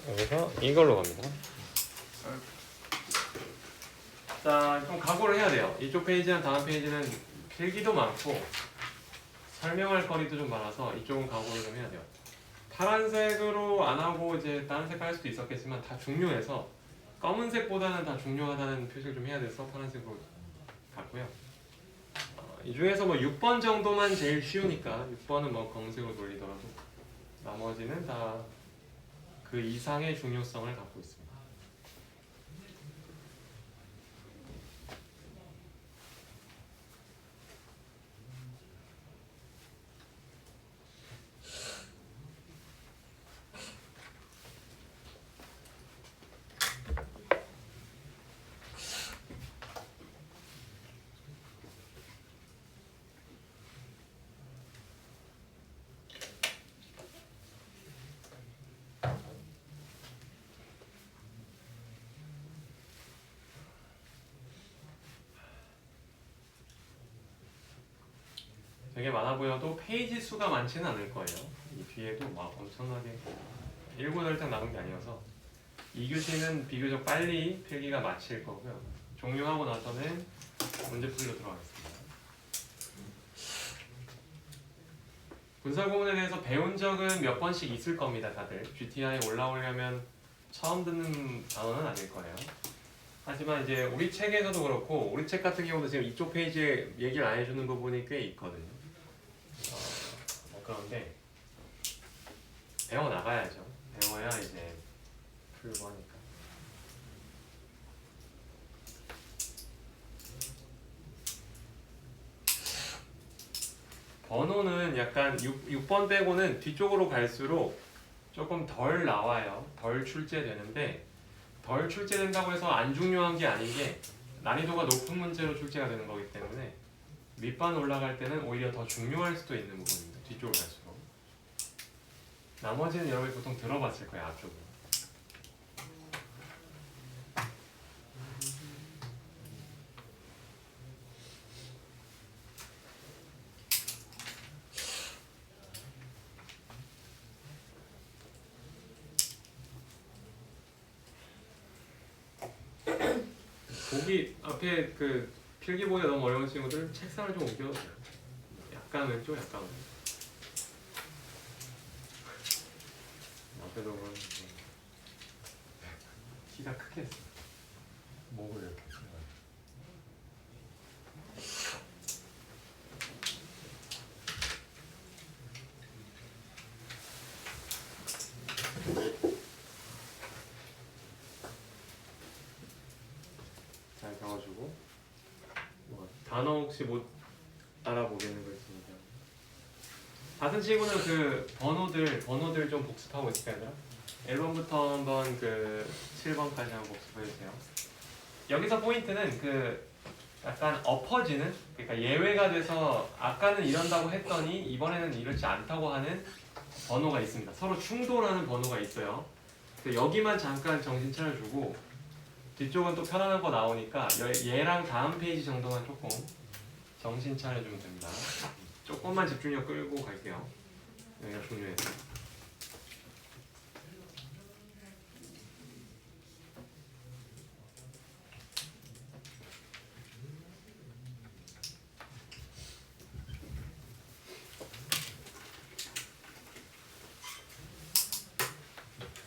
여기서 이걸로 갑니다. 자, 좀 각오를 해야 돼요. 이쪽 페이지랑 다음 페이지는 필기도 많고 설명할 거리도 좀 많아서 이쪽은 각오를 좀 해야 돼요. 파란색으로 안 하고 이제 다른 색깔 할 수도 있었겠지만 다 중요해서 검은색보다는 다 중요하다는 표시를 좀 해야 돼서 파란색으로 갔고요. 이 중에서 뭐 6번 정도만 제일 쉬우니까 6번은 뭐 검은색으로 돌리더라도 나머지는 다 그 이상의 중요성을 갖고 있습니다. 되게 많아 보여도 페이지 수가 많지는 않을 거예요. 이 뒤에도 막 엄청나게 7, 8장 남은 게 아니어서 2교시는 비교적 빨리 필기가 마칠 거고요. 종료하고 나서는 문제풀이로 들어가겠습니다. 분설구문에 대해서 배운 적은 몇 번씩 있을 겁니다. 다들 GTI에 올라오려면 처음 듣는 단어는 아닐 거예요. 하지만 이제 우리 책에서도 그렇고 우리 책 같은 경우도 지금 이쪽 페이지에 얘기를 안 해주는 부분이 꽤 있거든요. 뭐 그런데 배워 나가야죠. 배워야 이제 풀고 하니까. 번호는 약간 6번 빼고는 뒤쪽으로 갈수록 조금 덜 나와요. 덜 출제되는데 덜 출제된다고 해서 안 중요한 게 아닌 게 난이도가 높은 문제로 출제가 되는 거기 때문에 밑반 올라갈 때는 오히려 더 중요할 수도 있는 부분입니다. 뒤쪽으로 갈수록. 나머지는 여러분이 보통 들어봤을 거예요. 앞쪽으로. 보기 앞에 그 필기보기가 너무 어려운 친구들 책상을 좀 옮겨도 돼요. 약간 왼쪽, 약간 왼쪽. 앞에도 보면 키가 크게 했어. 목을 이렇게. 잘 적어주고 뭐 단어 혹시 못 알아보겠는 거 있습니다. 다른 친구는 그 번호들 좀 복습하고 있을까요, 얘들아? 1번부터 한번 그 7번까지 한번 복습해주세요. 여기서 포인트는 그 약간 엎어지는, 그러니까 예외가 돼서 아까는 이런다고 했더니 이번에는 이렇지 않다고 하는 번호가 있습니다. 서로 충돌하는 번호가 있어요. 여기만 잠깐 정신 차려주고 뒤쪽은 또 편안한 거 나오니까 얘랑 다음 페이지 정도만 조금 정신 차려주면 됩니다. 조금만 집중력 끌고 갈게요. 여기가 중요해요.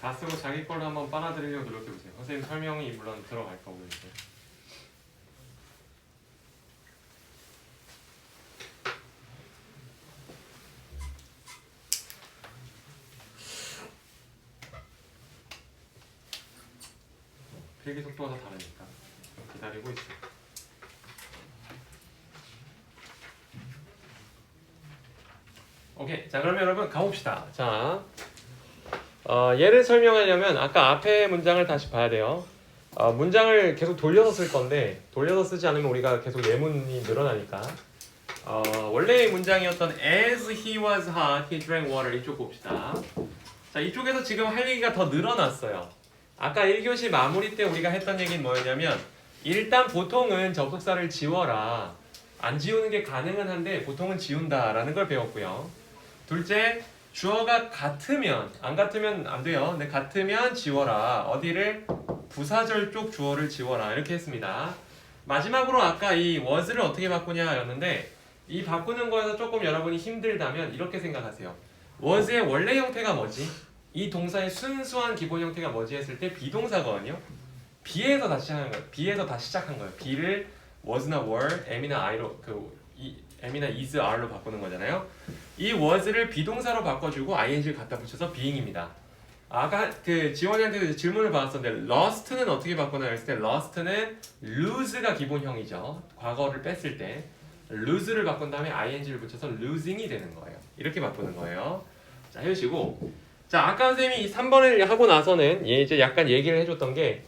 다 쓰고 자기 걸로 한번 빨아들이려고 노력해보세요. 선생님 설명이 물론 들어갈 거고요. 이제. 필기 속도가 다 다르니까 기다리고 있어요. 오케이, 자 그러면 여러분 가봅시다. 자, 얘를 설명하려면 아까 앞에 문장을 다시 봐야 돼요. 문장을 계속 돌려서 쓸 건데 돌려서 쓰지 않으면 우리가 계속 예문이 늘어나니까 원래의 문장이었던 As he was hot, he drank water 이쪽 봅시다. 자, 이쪽에서 지금 할 얘기가 더 늘어났어요. 아까 1교시 마무리 때 우리가 했던 얘기는 뭐였냐면 일단 보통은 접속사를 지워라. 안 지우는 게 가능은 한데 보통은 지운다라는 걸 배웠고요. 둘째, 주어가 같으면 안 같으면 안 돼요. 근데 같으면 지워라. 어디를? 부사절 쪽 주어를 지워라. 이렇게 했습니다. 마지막으로 아까 이 was를 어떻게 바꾸냐였는데 이 바꾸는 거에서 조금 여러분이 힘들다면 이렇게 생각하세요. was의 원래 형태가 뭐지? 이 동사의 순수한 기본 형태가 뭐지 했을 때 비동사거든요. be에서 다시 시작한 거예요. be에서 다시 시작한 거예요. be를 was나 were, am이나 i로 am이나 is, are로 바꾸는 거잖아요. 이 was를 비동사로 바꿔주고 ing를 갖다 붙여서 being입니다. 아까 그 지원이한테 질문을 받았었는데 lost는 어떻게 바꾸나 했을 때 lost는 lose가 기본형이죠. 과거를 뺐을 때 lose를 바꾼 다음에 ing를 붙여서 losing이 되는 거예요. 이렇게 바꾸는 거예요. 자, 해주시고 자 아까 선생님이 이 3번을 하고 나서는 이제 약간 얘기를 해줬던 게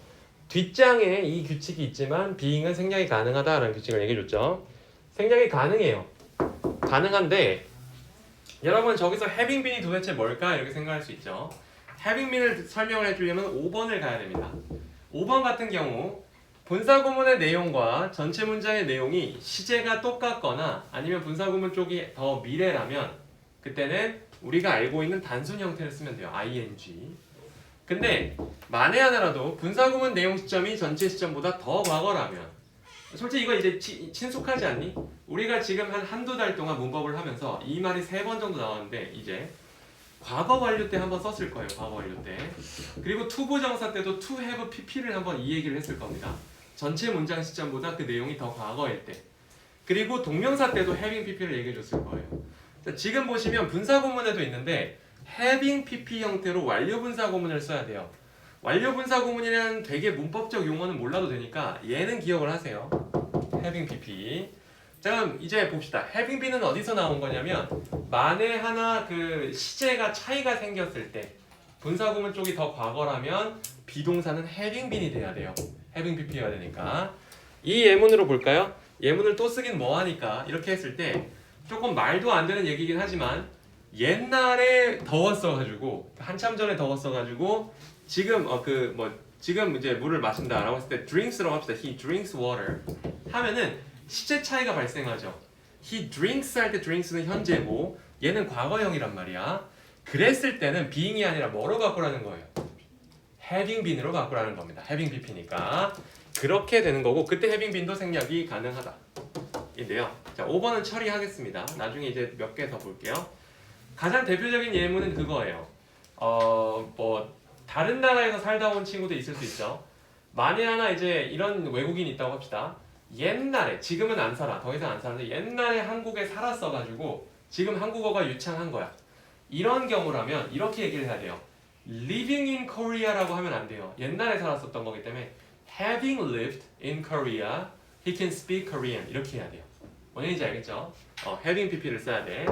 뒷장에 이 규칙이 있지만 being은 생략이 가능하다라는 규칙을 얘기해줬죠. 생략이 가능해요. 가능한데 여러분 저기서 having been이 도대체 뭘까 이렇게 생각할 수 있죠. having been을 설명을 해주려면 5번을 가야 됩니다. 5번 같은 경우 분사구문의 내용과 전체 문장의 내용이 시제가 똑같거나 아니면 분사구문 쪽이 더 미래라면 그때는 우리가 알고 있는 단순 형태를 쓰면 돼요. ing. 근데 만에 하나라도 분사구문 내용 시점이 전체 시점보다 더 과거라면 솔직히 이거 이제 친숙하지 않니? 우리가 지금 한두 달 동안 문법을 하면서 이 말이 3번 정도 나왔는데 이제 과거 완료 때 한번 썼을 거예요. 과거 완료 때. 그리고 투부정사 때도 to have pp를 한번 이 얘기를 했을 겁니다. 전체 문장 시점보다 그 내용이 더 과거일 때. 그리고 동명사 때도 having pp를 얘기해 줬을 거예요. 자, 지금 보시면 분사구문에도 있는데 having pp 형태로 완료 분사구문을 써야 돼요. 완료 분사구문이라는 되게 문법적 용어는 몰라도 되니까 얘는 기억을 하세요. having pp. 자 그럼 이제 봅시다. having been은 어디서 나온 거냐면 만에 하나 그 시제가 차이가 생겼을 때 분사구문 쪽이 더 과거라면 비동사는 having been이 돼야 돼요. having pp여야 되니까 이 예문으로 볼까요? 예문을 또 쓰긴 뭐하니까 이렇게 했을 때 조금 말도 안 되는 얘기긴 하지만 옛날에 더웠어가지고 한참 전에 더웠어가지고 지금 지금 이제 물을 마신다라고 했을 때 drinks라고 합시다. He drinks water 하면은 시제 차이가 발생하죠. He drinks 할 때 drinks는 현재고 얘는 과거형이란 말이야. 그랬을 때는 being이 아니라 뭐로 바꾸라는 거예요? having been으로 바꾸라는 겁니다. having pp니까 그렇게 되는 거고 그때 having been도 생략이 가능하다. 인데요. 자, 5번은 처리하겠습니다. 나중에 이제 몇 개 더 볼게요. 가장 대표적인 예문은 그거예요. 다른 나라에서 살다 온 친구도 있을 수 있죠. 만에 하나 이제 이런 외국인이 있다고 합시다. 옛날에 지금은 안 살아. 더 이상 안 사는데 옛날에 한국에 살았어가지고 지금 한국어가 유창한 거야. 이런 경우라면 이렇게 얘기를 해야 돼요. Living in Korea라고 하면 안 돼요. 옛날에 살았었던 거기 때문에 Having lived in Korea, he can speak Korean 이렇게 해야 돼요. 뭔 얘기인지 알겠죠? having pp를 써야 돼.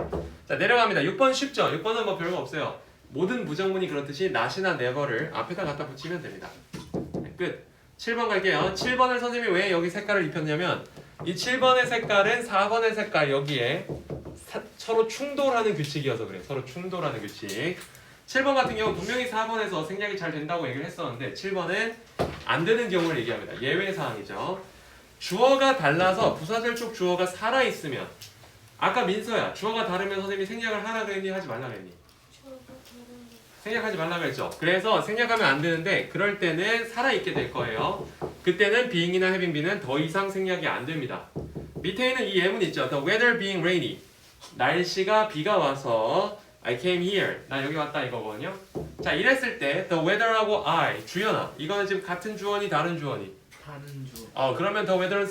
자 내려갑니다. 6번 쉽죠? 6번은 뭐 별거 없어요. 모든 부정문이 그렇듯이 not이나 never를 앞에다 갖다 붙이면 됩니다. 끝. 7번 갈게요. 7번을 선생님이 왜 여기 색깔을 입혔냐면 이 7번의 색깔은 4번의 색깔 여기에 서로 충돌하는 규칙이어서 그래요. 서로 충돌하는 규칙. 7번 같은 경우 분명히 4번에서 생략이 잘 된다고 얘기를 했었는데 7번은 안 되는 경우를 얘기합니다. 예외사항이죠. 주어가 달라서 부사절 쪽 주어가 살아있으면 아까 민서야 주어가 다르면 선생님이 생략을 하라 그랬니 하지 말라 그랬니? 생략하지 말라 그랬죠. 그래서 생략하면 안 되는데 그럴 때는 살아있게 될 거예요. 그때는 being이나 having been은 더 이상 생략이 안 됩니다. 밑에 있는 이 예문 있죠. The weather being rainy. 날씨가 비가 와서 I came here. 나 여기 왔다 이거거든요. 자 이랬을 때 the weather하고 I 주연아 이거는 지금 같은 주어니 다른 주어니? 다른 주어. 그러면 the weather는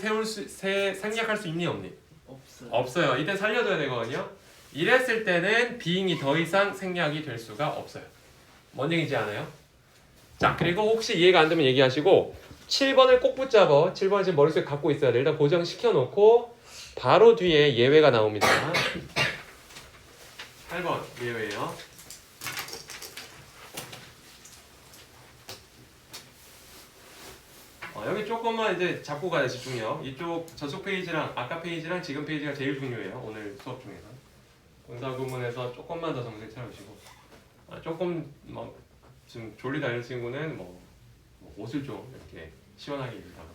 생략할 수 있니 없니? 없어요. 없어요. 이때 살려줘야 되거든요. 이랬을 때는 being이 더 이상 생략이 될 수가 없어요. 뭔 얘기인지 아나요? 자 그리고 혹시 이해가 안 되면 얘기하시고 7번을 꼭 붙잡아. 7번을 지금 머릿속에 갖고 있어야 돼. 일단 고정시켜 놓고 바로 뒤에 예외가 나옵니다. 8번 예외예요. 여기 조금만 이제 잡고 가야 집중력. 이쪽 저쪽 페이지랑 아까 페이지랑 지금 페이지가 제일 중요해요. 오늘 수업 중에서. 분사구문에서 조금만 더 정신 차리시고 조금 지금 졸리다 이런 친구는 옷을 좀 이렇게 시원하게 입다가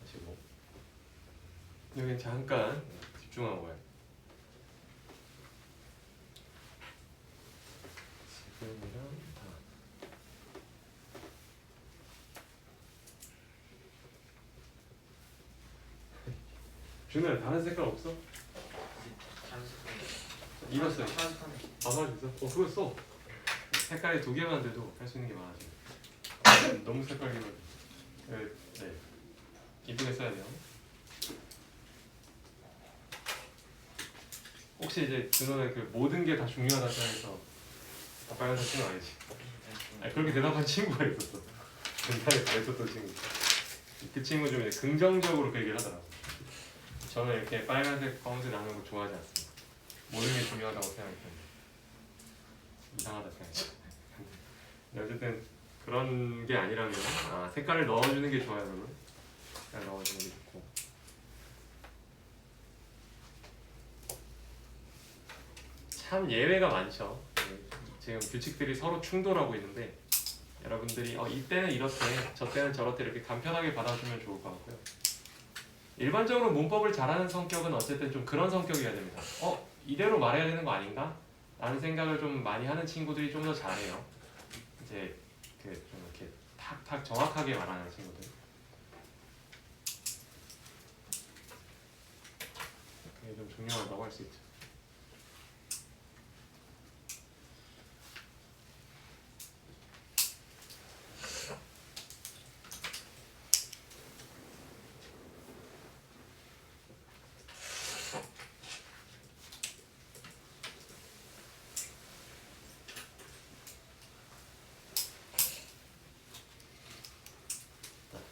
하시고 여기 잠깐 집중하고 가요. 준이랑 다. 준우야 다른 색깔 없어? 입었어요. 가발 있어? 그거 써. 색깔이 2개만 돼도 할 수 있는 게 많아져. 너무 색깔이면 네 이쁘게 써야 돼요. 혹시 이제 준호는 그 모든 게 다 중요하다 생각해서 다 빨간색 쓰는 거 아니지? 아니, 그렇게 대답한 친구가 있었어. 옛날에 그랬었던 친구. 그 친구 좀 이제 긍정적으로 그 얘기를 하더라고. 저는 이렇게 빨간색, 검은색 나는 거 좋아하지 않습니다. 모든 게 중요하다고 생각했는데 이상하다 생각했죠. 어쨌든 그런 게 아니라면 색깔을 넣어주는 게 좋아요, 여러분. 색깔 넣어주는 게 좋고. 참 예외가 많죠. 지금 규칙들이 서로 충돌하고 있는데 여러분들이 이때는 이렇대, 저 때는 저렇대 이렇게 간편하게 받아주면 좋을 것 같고요. 일반적으로 문법을 잘하는 성격은 어쨌든 좀 그런 성격이어야 됩니다. 이대로 말해야 되는 거 아닌가? 라는 생각을 좀 많이 하는 친구들이 좀 더 잘해요. 이제 좀 이렇게 탁탁 정확하게 말하는 친구들. 그게 좀 중요하다고 할 수 있죠.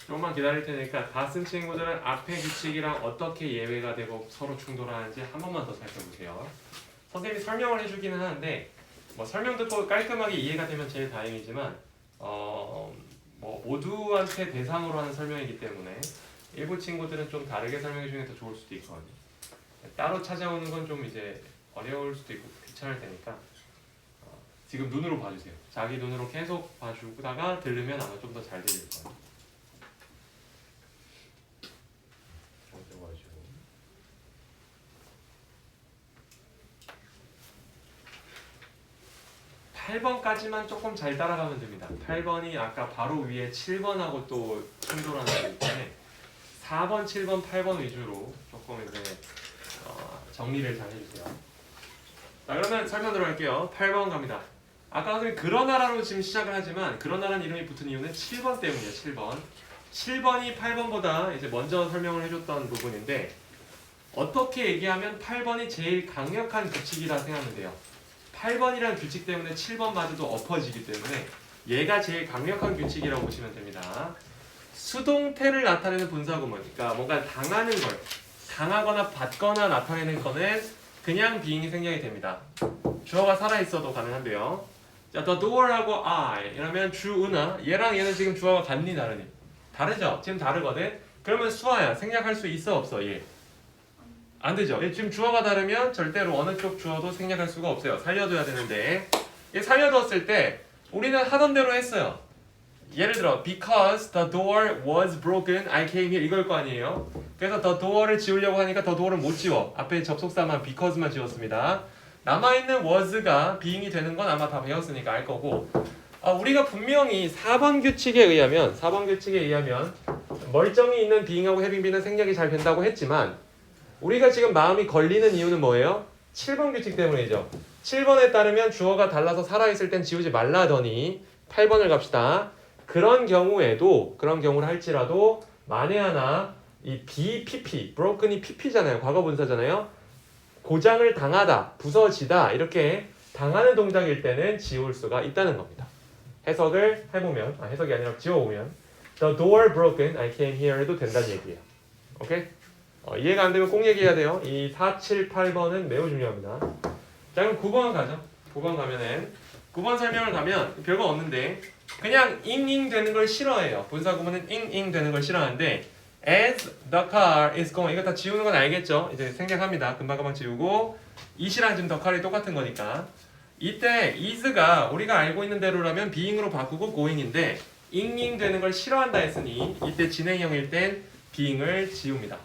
조금만 기다릴 테니까 다 쓴 친구들은 앞에 규칙이랑 어떻게 예외가 되고 서로 충돌하는지 한 번만 더 살펴보세요. 선생님이 설명을 해주기는 하는데 설명 듣고 깔끔하게 이해가 되면 제일 다행이지만 모두한테 대상으로 하는 설명이기 때문에 일부 친구들은 좀 다르게 설명해 주는 게 더 좋을 수도 있거든요. 따로 찾아오는 건 좀 이제 어려울 수도 있고 귀찮을 테니까 지금 눈으로 봐주세요. 자기 눈으로 계속 봐주다가 들으면 아마 좀 더 잘 들릴 거예요. 8번까지만 조금 잘 따라가면 됩니다. 8번이 아까 바로 위에 7번하고 또 충돌하는 거기 때문에 4번, 7번, 8번 위주로 조금 이제 정리를 잘 해주세요. 자, 그러면 설명 들어갈게요. 8번 갑니다. 아까 선생님 그러나라로 지금 시작을 하지만 그러나라는 이름이 붙은 이유는 7번 때문이에요. 7번. 7번이 8번보다 이제 먼저 설명을 해줬던 부분인데 어떻게 얘기하면 8번이 제일 강력한 규칙이라 생각하면 돼요. 8번이라는 규칙 때문에 7번마저도 엎어지기 때문에 얘가 제일 강력한 규칙이라고 보시면 됩니다. 수동태를 나타내는 분사구문, 그러니까 뭔가 당하는 걸, 당하거나 받거나 나타내는 거는 그냥 being이 생략이 됩니다. 주어가 살아있어도 가능한데요. 자, the door하고 I 이러면 주은아, 얘랑 얘는 지금 주어가 같니 다르니? 다르죠? 지금 다르거든? 그러면 수아야, 생략할 수 있어 없어? 얘 안 되죠? 지금 주어가 다르면 절대로 어느 쪽 주어도 생략할 수가 없어요. 살려둬야 되는데 얘 살려두었을 때 우리는 하던 대로 했어요. 예를 들어 because the door was broken, I came here 이걸 거 아니에요. 그래서 the door를 지우려고 하니까 the door를 못 지워. 앞에 접속사만 because만 지웠습니다. 남아있는 was가 being이 되는 건 아마 다 배웠으니까 알 거고 우리가 분명히 4번 규칙에 의하면 멀쩡히 있는 being하고 having be는 생략이 잘 된다고 했지만 우리가 지금 마음이 걸리는 이유는 뭐예요? 7번 규칙 때문이죠. 7번에 따르면 주어가 달라서 살아있을 땐 지우지 말라더니 8번을 갑시다. 그런 경우를 할지라도 만에 하나 이 BPP, broken이 PP잖아요. 과거 분사잖아요. 고장을 당하다, 부서지다 이렇게 당하는 동작일 때는 지울 수가 있다는 겁니다. 해석을 해보면, 해석이 아니라 지워보면 The door broken, I came here 해도 된다는 얘기예요. 오케이? 이해가 안 되면 꼭 얘기해야 돼요. 이 4, 7, 8번은 매우 중요합니다. 자, 그럼 9번 가죠. 9번 가면은 9번 설명을 가면 별거 없는데 그냥 잉잉 되는 걸 싫어해요. 분사구문은 잉잉 되는 걸 싫어하는데 as the car is going 이거 다 지우는 건 알겠죠? 이제 생략합니다. 금방금방 지우고 it이랑 지금 the car이 똑같은 거니까 이때 is가 우리가 알고 있는 대로라면 being으로 바꾸고 going인데 잉잉 되는 걸 싫어한다 했으니 이때 진행형일 땐 being을 지웁니다.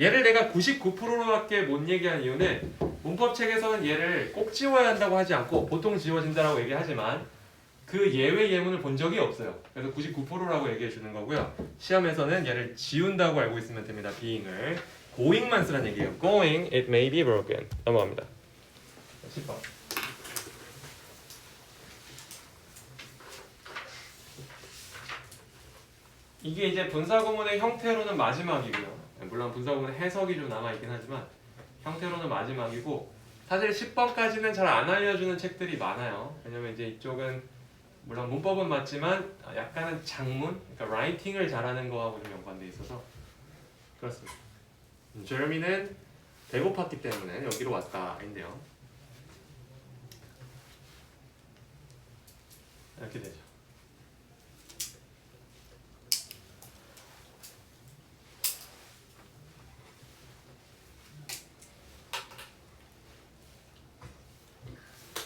얘를 내가 99%밖에 못 얘기한 이유는 문법 책에서는 얘를 꼭 지워야 한다고 하지 않고 보통 지워진다라고 얘기하지만 그 예외 예문을 본 적이 없어요. 그래서 99%라고 얘기해 주는 거고요. 시험에서는 얘를 지운다고 알고 있으면 됩니다. being을 going만 쓰란 얘기예요. Going, it may be broken. 넘어갑니다. 10번. 이게 이제 분사구문의 형태로는 마지막이고요. 물론 분사구문의 해석이 좀 남아있긴 하지만 형태로는 마지막이고 사실 10번까지는 잘 안 알려주는 책들이 많아요. 왜냐면 이제 이쪽은 물론 문법은 맞지만 약간은 작문, 그러니까 라이팅을 잘하는 거하고 좀 연관돼 있어서 그렇습니다. 제레미는 배고팠기 때문에 여기로 왔다인데요. 이렇게 되죠.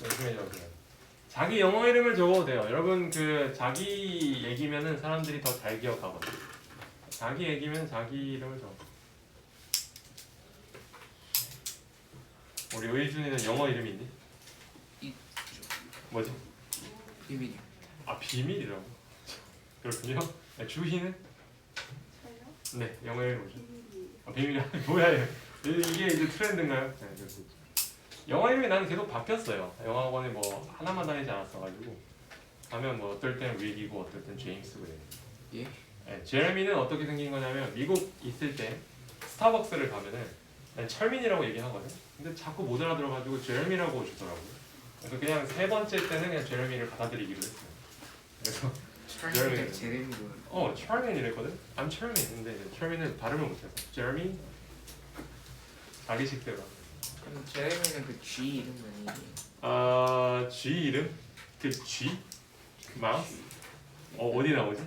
열심히 적으세요. 자기 영어 이름을 적어도 돼요. 여러분 그 자기 얘기면은 사람들이 더 잘 기억하거든요. 자기 얘기면 자기 이름을 적어. 우리 의준이는 영어 이름이 있니? 있죠. 뭐지? 비밀이요. 아 비밀이라고? 그렇군요. 주희는? 저요? 네 영어 이름 뭐죠? 비밀이에요. 아 비밀이야? 뭐야 얘? 이게 이제 트렌드인가요? 네 그렇습니다. 영어 이름이 나는 계속 바뀌었어요. 영어학원에 뭐 하나만 다니지 않았어가지고 가면 뭐 어떨 땐 릭이고 어떨 땐 제임스고 이래요. 예? 네, 제레미는 어떻게 생긴 거냐면 미국 있을 때 스타벅스를 가면은 난 철민이라고 얘기하거든. 근데 자꾸 못 알아들어가지고 제레미라고 주더라고요. 그래서 그냥 세 번째 때는 그냥 제레미를 받아들이기로 했어요. 그래서 철민이 제레미로. 철민 이랬거든. I'm 철민. 근데 이제 철민은 발음을 못해서 제레미 자기식대로. 그럼 제레미는 그 G 이름 아니에요? 아 G 이름? 그 G? 그 마우스? 어디 나오지?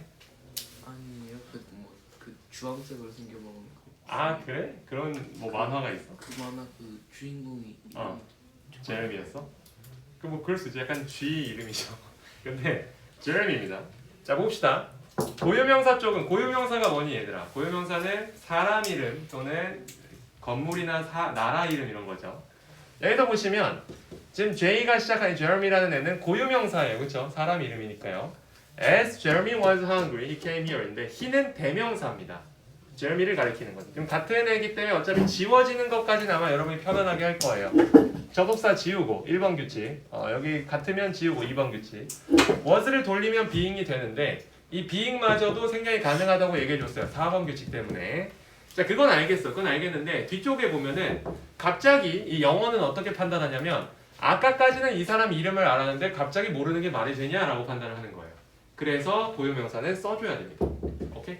아니에요. 그 주황색으로 생겨먹은 거. 아 그래? 그런 뭐 만화가 있어? 그 만화 그 주인공이. 제레미였어? 그 뭐 그럴 수 있지. 약간 G 이름이죠. 근데 제레미입니다. 자 봅시다. 고유명사 쪽은 고유명사가 뭐니 얘들아? 고유명사는 사람 이름 또는 건물이나 나라 이름 이런 거죠. 여기서 보시면 지금 J가 시작한 제레미라는 애는 고유명사예요. 그렇죠? 사람 이름이니까요. As Jeremy was hungry, he came here인데 he는 대명사입니다. 제레미를 가리키는 거죠. 지금 같은 애기 때문에 어차피 지워지는 것까지는 아마 여러분이 편안하게 할 거예요. 접속사 지우고 1번 규칙 여기 같으면 지우고 2번 규칙 was를 돌리면 being이 되는데 이 being마저도 생략이 가능하다고 얘기해줬어요. 4번 규칙 때문에. 자 그건 알겠어. 그건 알겠는데 뒤쪽에 보면은 갑자기 이 영어는 어떻게 판단하냐면 아까까지는 이 사람 이름을 알았는데 갑자기 모르는 게 말이 되냐라고 판단을 하는 거예요. 그래서 고유명사는 써줘야 됩니다. 오케이?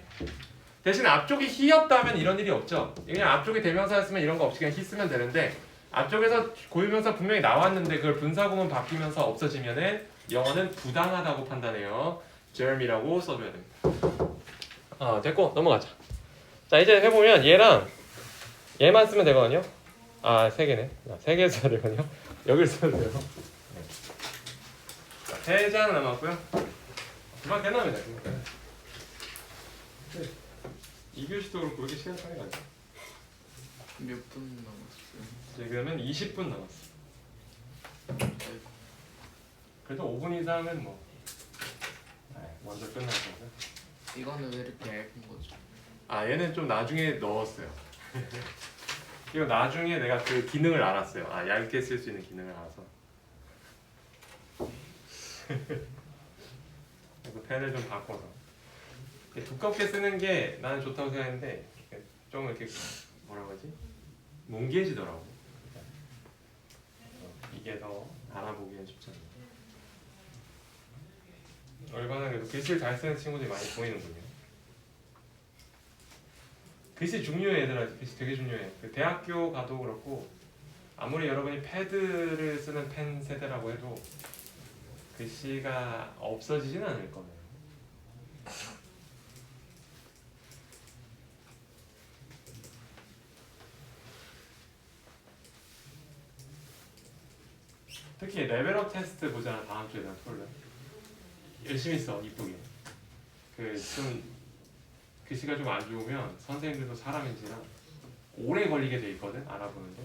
대신 앞쪽이 he였다면 이런 일이 없죠. 그냥 앞쪽이 대명사였으면 이런 거 없이 그냥 he 쓰면 되는데 앞쪽에서 고유명사 분명히 나왔는데 그걸 분사구문 바뀌면서 없어지면은 영어는 부당하다고 판단해요. 제레미라고 써줘야 됩니다. 됐고 넘어가자. 자 이제 해보면 얘랑 얘만 쓰면 되거든요. 세 개네. 세 개 써야 되거든요. 여기를 써야 돼요. 자, 세 장 남았고요. 금방 끝납니다. 금방. 2교시도 그렇고 왜 이렇게 시간 차이가 나죠? 몇 분 남았어요? 지금은 20분 남았어. 아이고. 그래도 5분 이상은 뭐 먼저 끝날 거고요. 이거는 왜 이렇게 얇은 거죠? 얘는 좀 나중에 넣었어요. 이거 나중에 내가 그 기능을 알았어요. 얇게 쓸 수 있는 기능을 알아서. 그래서 펜을 좀 바꿔서 두껍게 쓰는 게 나는 좋다고 생각했는데 좀 이렇게 뭐라고 하지? 뭉개지더라고. 이게 더 알아보기엔 쉽지 않아요. 얼마나 그래도 글씨를 잘 쓰는 친구들이 많이 보이는군요. 글씨 중요해 얘들아. 글씨 되게 중요해. 그 대학교 가도 그렇고 아무리 여러분이 패드를 쓰는 펜 세대라고 해도 글씨가 없어지진 않을 거예요. 특히 레벨업 테스트 보잖아. 다음 주에 내가 토요일에 열심히 써. 이쁘게. 좀 글씨가 좀 안 좋으면 선생님들도 사람인지라 오래 걸리게 돼 있거든. 알아보는데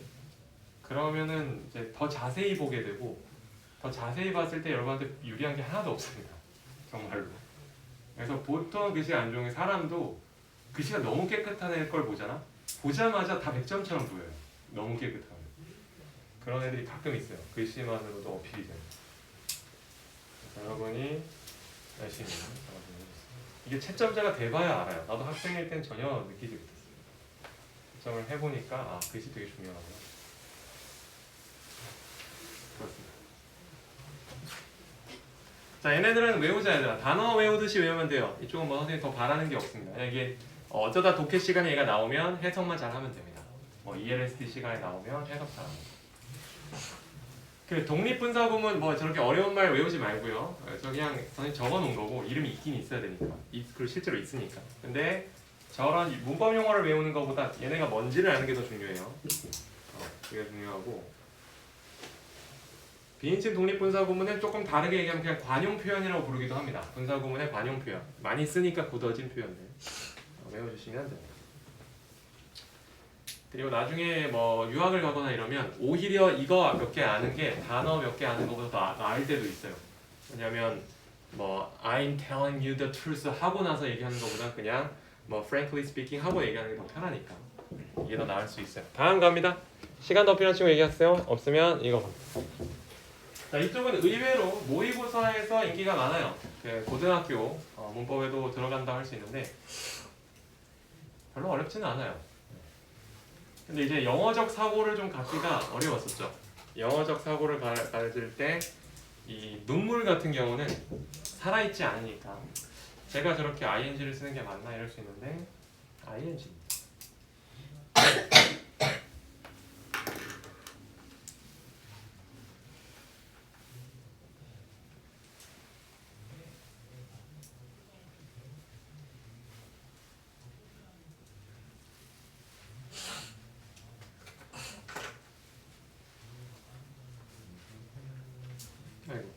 그러면은 이제 더 자세히 보게 되고 더 자세히 봤을 때 여러분한테 유리한 게 하나도 없습니다. 정말로. 그래서 보통 글씨 안 좋은 게 사람도 글씨가 너무 깨끗한 애 걸 보잖아. 보자마자 다 100점처럼 보여요. 너무 깨끗하면. 그런 애들이 가끔 있어요. 글씨만으로도 어필이 되는. 여러분이 열심히 작업해주세요. 이게 채점자가 돼봐야 알아요. 나도 학생일 땐 전혀 느끼지 못했어요. 채점을 해보니까 아 글씨 되게 중요하구나. 그렇습니다. 자, 얘네들은 외우자 얘들아. 단어 외우듯이 외우면 돼요. 이쪽은 뭐 선생님 더 바라는 게 없습니다. 이게 어쩌다 독해 시간에 얘가 나오면 해석만 잘하면 됩니다. 뭐 ELST 시간에 나오면 해석 잘하면 됩니다. 그 독립분사구문 뭐 저렇게 어려운 말 외우지 말고요. 저 그냥 선생님 적어놓은 거고 이름이 있긴 있어야 되니까. 그리고 실제로 있으니까. 근데 저런 문법 용어를 외우는 것보다 얘네가 뭔지를 아는 게 더 중요해요. 그게 중요하고. 비인칭 독립분사구문은 조금 다르게 얘기하면 그냥 관용 표현이라고 부르기도 합니다. 분사구문의 관용 표현. 많이 쓰니까 굳어진 표현들 외워주시면 됩니다. 그리고 나중에 뭐 유학을 가거나 이러면 오히려 이거 몇 개 아는 게 단어 몇 개 아는 것보다 더 나을 때도 있어요. 왜냐면 뭐 I'm telling you the truth 하고 나서 얘기하는 것보다 그냥 뭐 frankly speaking 하고 얘기하는 게 더 편하니까 이게 더 나을 수 있어요. 다음 갑니다. 시간 더 필요한 친구 얘기하세요. 없으면 이거 갑니다. 자, 이쪽은 의외로 모의고사에서 인기가 많아요. 그 고등학교 문법에도 들어간다 할 수 있는데 별로 어렵지는 않아요. 근데 이제 영어적 사고를 좀 갖기가 어려웠었죠. 영어적 사고를 가질 때 이 눈물 같은 경우는 살아있지 않으니까 제가 저렇게 ing를 쓰는 게 맞나 이럴 수 있는데 ing 아이고.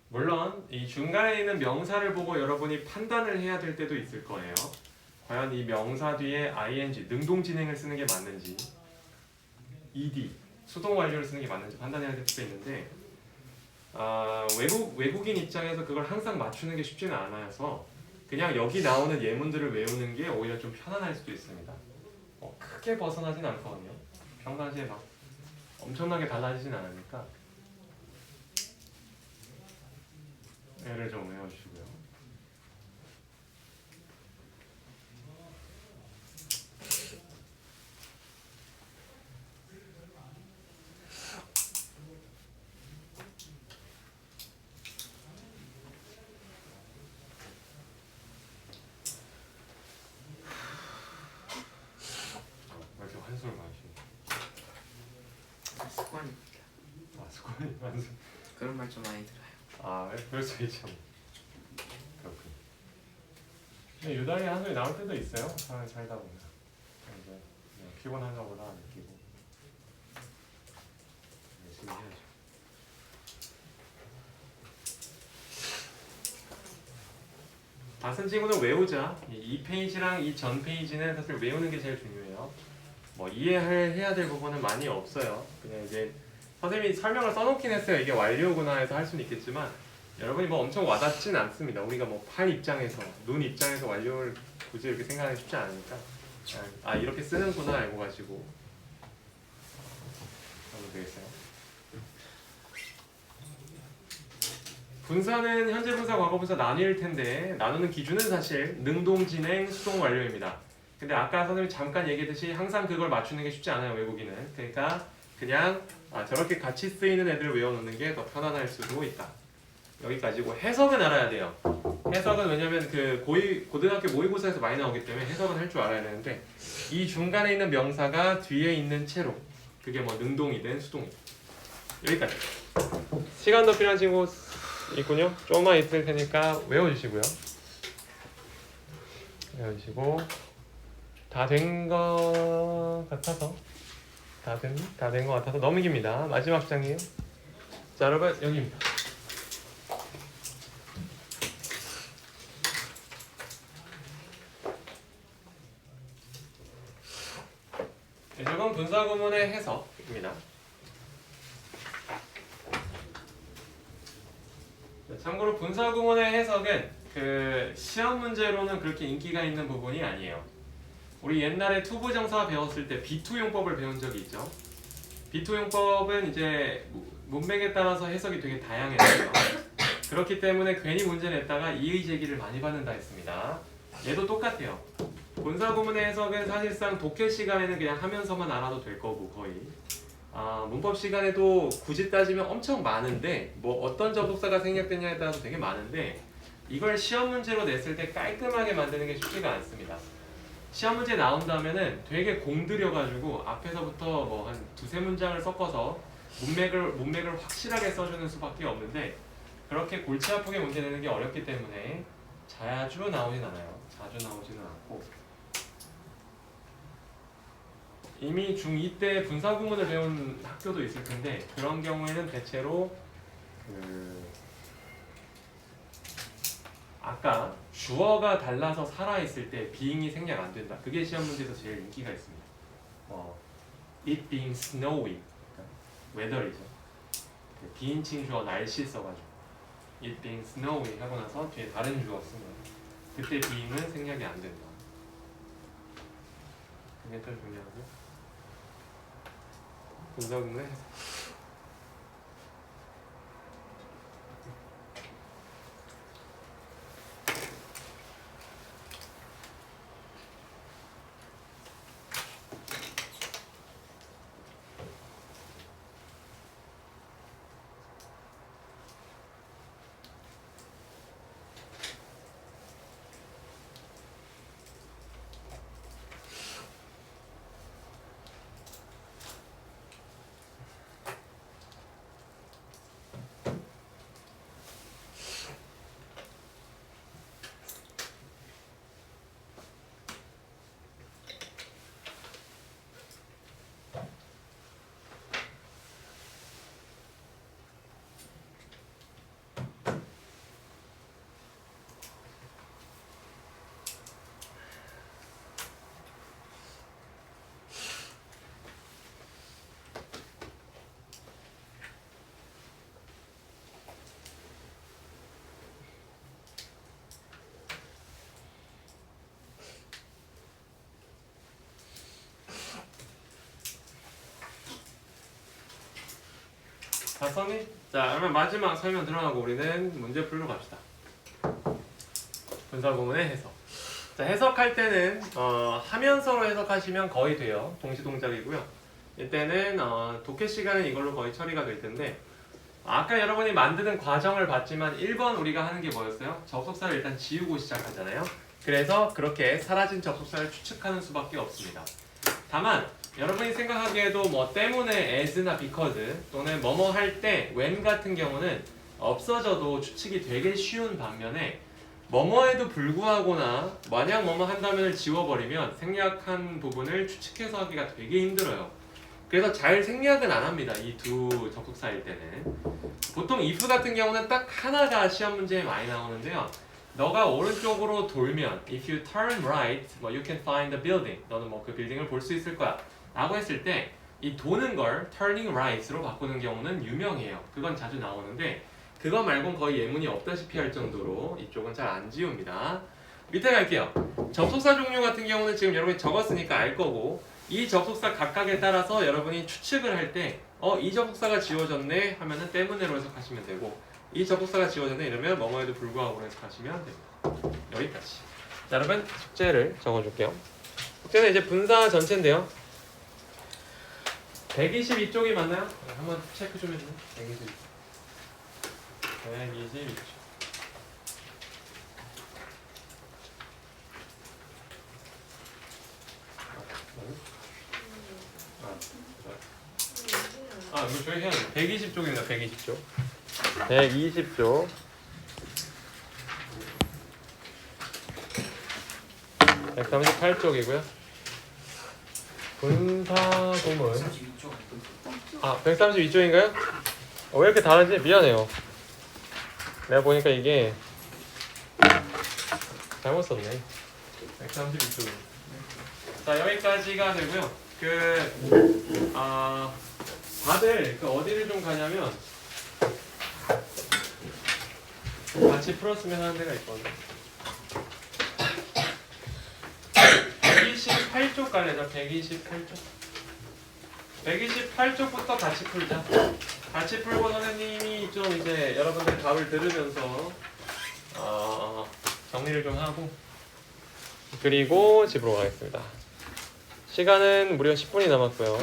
물론 이 중간에 있는 명사를 보고 여러분이 판단을 해야 될 때도 있을 거예요. 과연 이 명사 뒤에 ing, 능동진행을 쓰는 게 맞는지 ed, 수동 완료를 쓰는 게 맞는지 판단해야 될 때도 있는데 외국인 입장에서 그걸 항상 맞추는 게 쉽지는 않아서 그냥 여기 나오는 예문들을 외우는 게 오히려 좀 편안할 수도 있습니다. 크게 벗어나진 않거든요. 평상시에 막 엄청나게 달라지진 않으니까 얘를 좀 외워주시고요. 왜 이렇게 한숨을 마시니? 습관입니다. 습관이 한숨. 그런 말 좀 많이 들어요. 그럴 수 있죠. 그렇군. 근데 유달리 한숨이 나올 때도 있어요. 사람이 살다 보면. 이제 그냥 피곤한가 보다 느끼고 열심히 해야죠. 다 쓴 친구는 외우자. 이 페이지랑 이 전 페이지는 사실 외우는 게 제일 중요해요. 뭐 해야 될 부분은 많이 없어요. 그냥 이제 선생님이 설명을 써놓긴 했어요. 이게 완료구나 해서 할 수는 있겠지만 여러분이 뭐 엄청 와닿진 않습니다. 우리가 뭐 팔 입장에서, 눈 입장에서 완료를 굳이 이렇게 생각하기 쉽지 않으니까 이렇게 쓰는구나 알고 가지고 하면 되겠어요. 분사는 현재 분사, 과거 분사 나뉠 텐데 나누는 기준은 사실 능동, 진행, 수동, 완료입니다. 근데 아까 선생님이 잠깐 얘기했듯이 항상 그걸 맞추는 게 쉽지 않아요, 외국인은. 그러니까 그냥 저렇게 같이 쓰이는 애들을 외워놓는 게 더 편안할 수도 있다. 여기까지고 해석은 알아야 돼요. 해석은 왜냐면 그 고등학교 모의고사에서 많이 나오기 때문에 해석은 할 줄 알아야 되는데 이 중간에 있는 명사가 뒤에 있는 채로 그게 뭐 능동이든 수동이든 여기까지. 시간 더 필요한 친구 있군요. 조금만 있을 테니까 외워주시고요. 외워주시고 다 된 것 같아서 다 된 것 같아서 넘깁니다. 마지막 장이에요. 자, 여러분 여기입니다. 이건 분사구문의 해석입니다. 참고로 분사구문의 해석은 그 시험 문제로는 그렇게 인기가 있는 부분이 아니에요. 우리 옛날에 투부정사 배웠을 때 비투용법을 배운 적이 있죠. 비투용법은 이제 문맥에 따라서 해석이 되게 다양해요. 그렇기 때문에 괜히 문제 냈다가 이의 제기를 많이 받는다 했습니다. 얘도 똑같아요. 분사구문의 해석은 사실상 독해 시간에는 그냥 하면서만 알아도 될 거고 거의 문법 시간에도 굳이 따지면 엄청 많은데 뭐 어떤 접속사가 생략되냐에 따라서 되게 많은데 이걸 시험 문제로 냈을 때 깔끔하게 만드는 게 쉽지가 않습니다. 시험 문제 나온다면은 되게 공들여가지고 앞에서부터 뭐 한 두세 문장을 섞어서 문맥을 확실하게 써주는 수밖에 없는데 그렇게 골치 아프게 문제 내는 게 어렵기 때문에 자주 나오진 않아요. 자주 나오지는 않고 이미 중2 때 분사구문을 배운 학교도 있을 텐데 그런 경우에는 대체로 아까 주어가 달라서 살아있을 때 being이 생략 안 된다. 그게 시험 문제에서 제일 인기가 있습니다. It being snowy, weather이죠. 비인칭 주어 날씨 써가지고 It being snowy 하고 나서 뒤에 다른 주어 쓰면 그때 being은 생략이 안 된다. 그게 더 중요하고 분사구문의 해석. 다 썼니? 자, 그러면 마지막 설명 들어가고 우리는 문제 풀러 갑시다. 분사구문의 해석. 자, 해석할 때는 하면서로 해석하시면 거의 돼요. 동시 동작이고요. 이때는 독해 시간은 이걸로 거의 처리가 될 텐데 아까 여러분이 만드는 과정을 봤지만 1번 우리가 하는 게 뭐였어요? 접속사를 일단 지우고 시작하잖아요. 그래서 그렇게 사라진 접속사를 추측하는 수밖에 없습니다. 다만 여러분이 생각하기에도 뭐 때문에 as나 because 또는 뭐뭐 할 때 when 같은 경우는 없어져도 추측이 되게 쉬운 반면에 뭐뭐에도 불구하거나 만약 뭐뭐 한다면을 지워버리면 생략한 부분을 추측해서 하기가 되게 힘들어요. 그래서 잘 생략은 안 합니다. 이 두 접속사일 때는. 보통 if 같은 경우는 딱 하나가 시험 문제에 많이 나오는데요. 너가 오른쪽으로 돌면 if you turn right, you can find the building. 너는 뭐 그 빌딩을 볼 수 있을 거야. 라고 했을 때 이 도는 걸 turning right으로 바꾸는 경우는 유명해요. 그건 자주 나오는데 그거 말고는 거의 예문이 없다시피 할 정도로 이쪽은 잘 안 지웁니다. 밑에 갈게요. 접속사 종류 같은 경우는 지금 여러분이 적었으니까 알 거고 이 접속사 각각에 따라서 여러분이 추측을 할 때 이 접속사가 지워졌네 하면은 때문에로 해석하시면 되고 이 접속사가 지워졌네 이러면 뭐뭐에도 불구하고 해석하시면 됩니다. 여기까지. 자, 여러분 숙제를 적어줄게요. 숙제는 이제 분사 전체인데요. 122쪽이 맞나요? 한번 체크 좀 해주세요. 122쪽. 이거 저희 해야 돼. 120쪽입니다. 120쪽. 120쪽. 138쪽이고요. 분사구문. 이쪽 아 132쪽인가요? 왜 이렇게 다르지? 미안해요. 내가 보니까 이게 잘못 썼네. 132쪽. 자 여기까지가 되고요. 다들 어디를 좀 가냐면 같이 풀었으면 하는 데가 있거든요. 128쪽 갈래자. 128쪽. 128쪽부터 같이 풀자. 같이 풀고 선생님이 좀 이제 여러분들 답을 들으면서 정리를 좀 하고 그리고 집으로 가겠습니다. 시간은 무려 10분이 남았고요.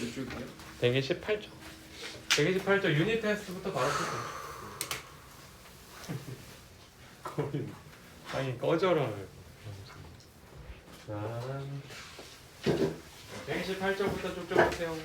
몇 줄이요? 128쪽. 128쪽 유닛 테스트부터 바로 풀게요. 거의 아니 꺼져라. 128쪽부터 쭉쭉 보세요.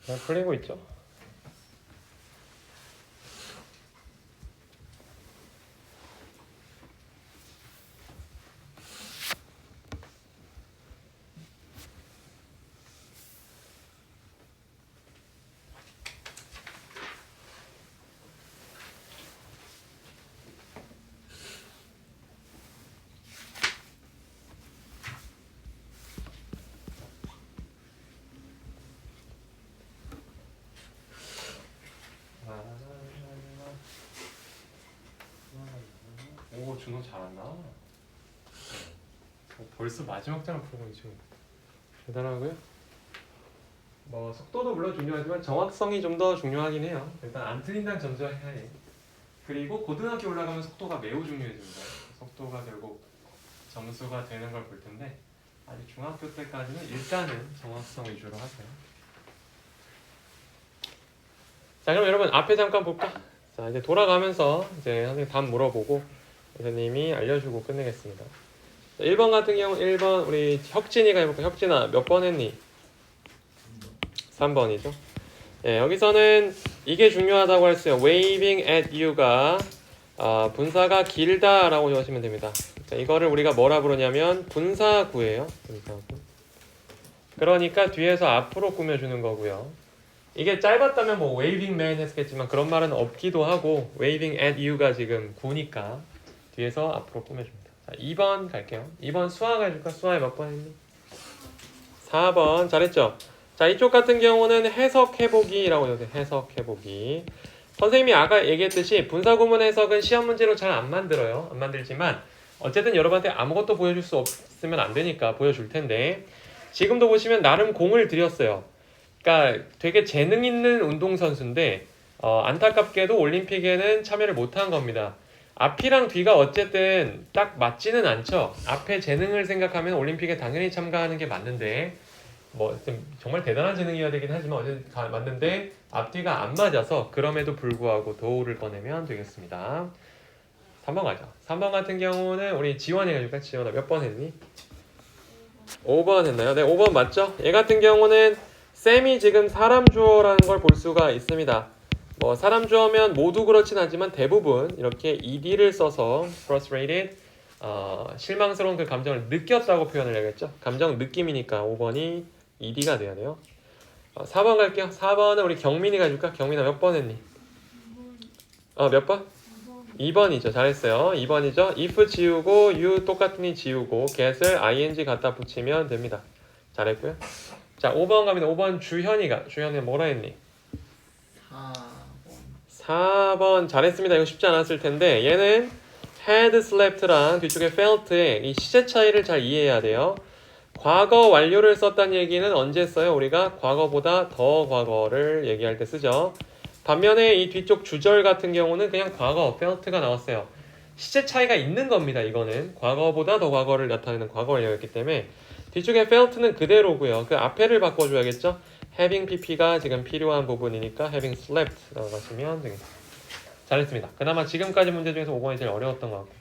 잘 풀리고 있죠? 오 준호 잘한다. 벌써 마지막 장을 풀고 있죠. 대단하고요. 뭐 속도도 물론 중요하지만 정확성이 좀 더 중요하긴 해요. 일단 안 틀린다는 전제하에. 그리고 고등학교 올라가면 속도가 매우 중요해집니다. 속도가 결국 점수가 되는 걸 볼 텐데 아직 중학교 때까지는 일단은 정확성 위주로 하세요. 자 그럼 여러분 앞에 잠깐 볼까? 자 이제 돌아가면서 이제 선생님 답 물어보고 선생님이 알려주고 끝내겠습니다. 1번 같은 경우 1번 우리 혁진이가 해볼까? 혁진아 몇 번 했니? 3번이죠. 예, 여기서는 이게 중요하다고 했어요. waving at you가 분사가 길다라고 적으시면 됩니다. 자, 이거를 우리가 뭐라 부르냐면 분사구예요. 분사구. 그러니까 뒤에서 앞으로 꾸며주는 거고요. 이게 짧았다면 뭐 waving man 했겠지만 그런 말은 없기도 하고 waving at you가 지금 9니까 뒤에서 앞으로 꾸며줍니다. 자, 2번 갈게요. 2번 수학 해줄까? 수학에 몇 번 했니? 4번 잘했죠? 자, 이쪽 같은 경우는 해석해보기라고 해요. 해석해보기. 선생님이 아까 얘기했듯이 분사구문 해석은 시험 문제로 잘 안 만들어요. 안 만들지만 어쨌든 여러분한테 아무것도 보여줄 수 없으면 안 되니까 보여줄 텐데 지금도 보시면 나름 공을 들였어요. 그러니까 되게 재능 있는 운동선수인데 안타깝게도 올림픽에는 참여를 못한 겁니다. 앞이랑 뒤가 어쨌든 딱 맞지는 않죠. 앞에 재능을 생각하면 올림픽에 당연히 참가하는 게 맞는데 뭐 정말 대단한 재능이어야 되긴 하지만 어쨌든 맞는데 앞뒤가 안 맞아서 그럼에도 불구하고 도우를 꺼내면 되겠습니다. 3번 가자. 3번 같은 경우는 우리 지원이 해줄까? 지원아 몇 번 했니? 5번 했나요? 네, 5번 맞죠? 얘 같은 경우는 쌤이 지금 사람 주어라는 걸 볼 수가 있습니다. 뭐 사람 주어면 모두 그렇진 않지만 대부분 이렇게 ed를 써서 frustrated, 실망스러운 그 감정을 느꼈다고 표현을 해야겠죠? 감정 느낌이니까 5번이 ed가 돼야 돼요. 4번 갈게요. 4번은 우리 경민이가 해줄까? 경민아 몇 번 했니? 몇 번? 2번이죠. 잘했어요. 2번이죠. if 지우고 you 똑같으니 지우고 get을 ing 갖다 붙이면 됩니다. 잘했고요. 자, 5번 갑니다. 5번 주현이가 뭐라 했니? 4번 잘했습니다. 이거 쉽지 않았을 텐데 얘는 had slept랑 뒤쪽에 felt의 이 시제 차이를 잘 이해해야 돼요. 과거 완료를 썼다는 얘기는 언제 써요? 우리가 과거보다 더 과거를 얘기할 때 쓰죠. 반면에 이 뒤쪽 주절 같은 경우는 그냥 과거 felt가 나왔어요. 시제 차이가 있는 겁니다. 이거는 과거보다 더 과거를 나타내는 과거 완료였기 때문에 뒤쪽에 felt는 그대로고요. 그 앞에를 바꿔줘야겠죠. having pp가 지금 필요한 부분이니까 having slept라고 하시면 되겠습니다. 잘했습니다. 그나마 지금까지 문제 중에서 5번이 제일 어려웠던 것 같고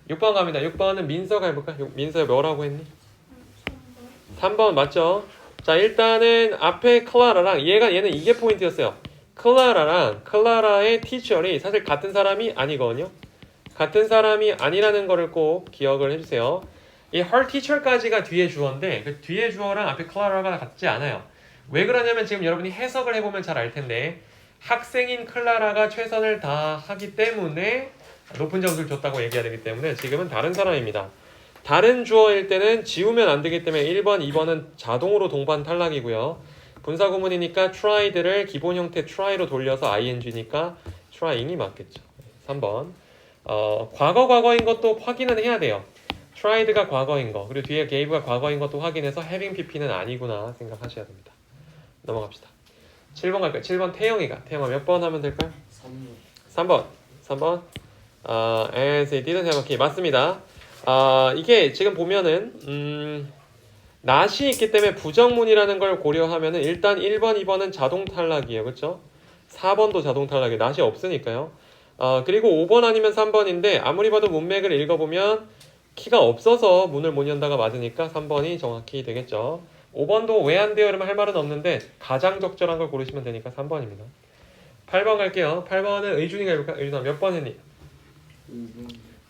6번 갑니다. 6번은 민서가 해볼까? 민서 뭐라고 했니? 3번 맞죠? 자, 일단은 앞에 클라라랑 얘는 이게 포인트였어요. 클라라랑 클라라의 티처리 사실 같은 사람이 아니거든요. 같은 사람이 아니라는 거를 꼭 기억을 해주세요. 이 her teacher까지가 뒤에 주어인데 그 뒤에 주어랑 앞에 클라라가 같지 않아요. 왜 그러냐면 지금 여러분이 해석을 해보면 잘 알 텐데 학생인 클라라가 최선을 다하기 때문에 높은 점수를 줬다고 얘기해야 되기 때문에 지금은 다른 사람입니다. 다른 주어일 때는 지우면 안 되기 때문에 1번, 2번은 자동으로 동반 탈락이고요. 분사구문이니까 tried를 기본 형태 try로 돌려서 ing니까 trying이 맞겠죠. 3번 과거인 것도 확인은 해야 돼요. tried가 과거인 거 그리고 뒤에 gave가 과거인 것도 확인해서 having pp는 아니구나 생각하셔야 됩니다. 넘어갑시다. 7번 갈까요? 7번 태영이가 몇 번 하면 될까요? 3번 as it didn't have a key 맞습니다. 이게 지금 보면은 not이 있기 때문에 부정문이라는 걸 고려하면은 일단 1번, 2번은 자동 탈락이에요. 그렇죠? 4번도 자동 탈락이에요. not이 없으니까요. 그리고 5번 아니면 3번인데 아무리 봐도 문맥을 읽어보면 키가 없어서 문을 못 연다가 맞으니까 3번이 정확히 되겠죠. 5번도 왜 안 돼요? 이러면 할 말은 없는데 가장 적절한 걸 고르시면 되니까 3번입니다. 8번 갈게요. 8번은 의준이가 해볼까? 의준아 몇 번 했니?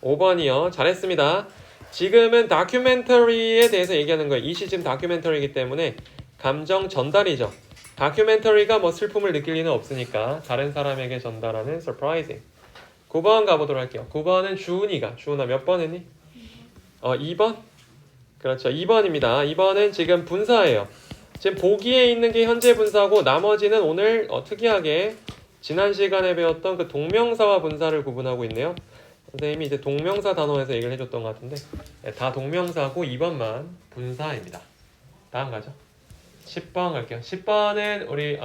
5번이요. 잘했습니다. 지금은 다큐멘터리에 대해서 얘기하는 거예요. 이 시즌 다큐멘터리이기 때문에 감정 전달이죠. 다큐멘터리가 뭐 슬픔을 느낄 리는 없으니까 다른 사람에게 전달하는 surprising. 9번 가보도록 할게요. 9번은 주은아 몇 번 했니? 2번? 그렇죠. 2번입니다. 2번은 지금 분사예요. 지금 보기에 있는 게 현재 분사고 나머지는 오늘 특이하게 지난 시간에 배웠던 그 동명사와 분사를 구분하고 있네요. 선생님이 이제 동명사 단어에서 얘기를 해줬던 것 같은데 다 동명사고 2번만 분사입니다. 다음 가죠. 10번 갈게요. 10번은 우리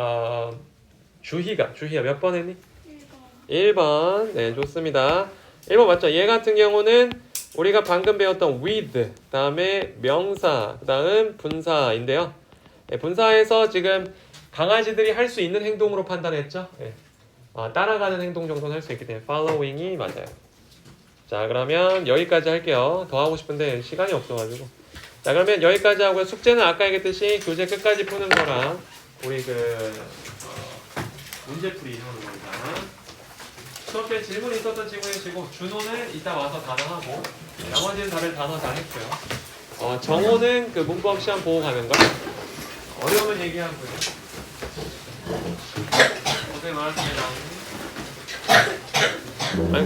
주희가 몇 번 했니? 1번. 네, 좋습니다. 1번 맞죠? 얘 같은 경우는 우리가 방금 배웠던 with 다음에 명사 그다음 분사인데요. 네, 분사에서 지금 강아지들이 할 수 있는 행동으로 판단했죠. 네. 따라가는 행동 정도는 할 수 있기 때문에 following이 맞아요. 자, 그러면 여기까지 할게요. 더 하고 싶은데 시간이 없어가지고. 자, 그러면 여기까지 하고요. 숙제는 아까 얘기했듯이 교재 끝까지 푸는 거랑 우리 문제풀이 하는 겁니다. 수업 때 질문 있었던 친구 해주시고 준호는 이따 와서 단어하고 나머지는 다들 단어 다 했고요. 정호는 그 문법 시험 보고 가는 거. 어려우면 얘기하고요. 고생 많았습니다.